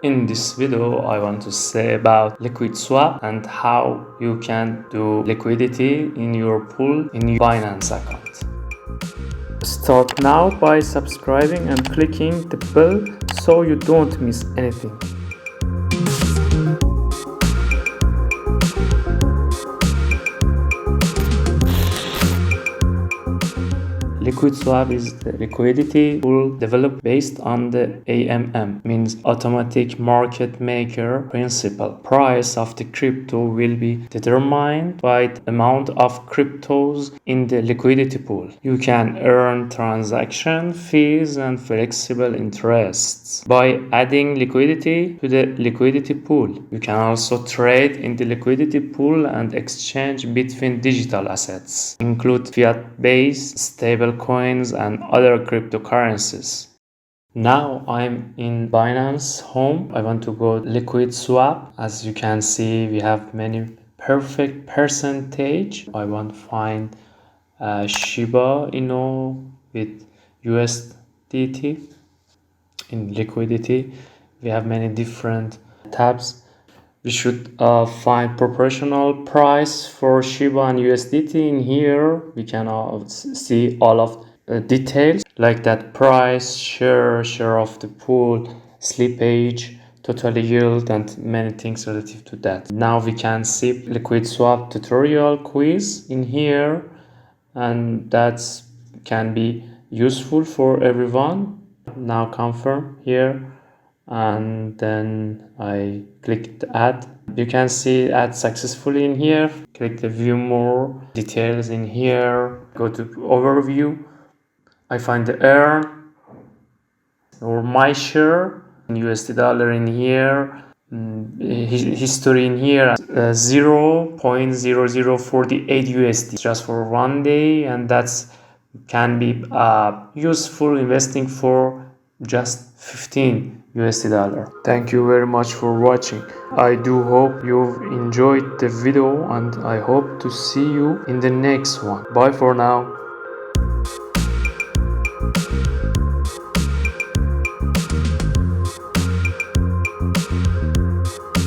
In this video, I want to say about Liquid Swap and how you can do liquidity in your pool in your Binance account. Start now by subscribing and clicking the bell so you don't miss anything. Liquid Swap is the liquidity tool developed based on the AMM, means automatic market maker principle. Price of the crypto will be determined by the amount of cryptos in the liquidity pool. You can earn transaction fees and flexible interests by adding liquidity to the liquidity pool. You can also trade in the liquidity pool and exchange between digital assets, include fiat-based stable coins and other cryptocurrencies. Now I'm in Binance home. I want to go Liquid Swap. As you can see, we have many perfect percentage. I want to find Shiba with USDT. In liquidity, we have many different tabs. We should find proportional price for Shiba and USDT. In here we can see all of the details like that: price, share of the pool, slippage, total yield, and many things relative to that. Now we can see Liquid Swap tutorial quiz in here, and that can be useful for everyone. Now confirm here, and then I click the add. You can see add successfully in here. Click the view more details in here. Go to overview. I find the earn or my share in USD dollar in here. History in here 0.0048 USD just for 1 day, and that's can be useful investing for just 15 USD dollar. Thank you very much for watching. I do hope you've enjoyed the video, and I hope to see you in the next one. Bye for now.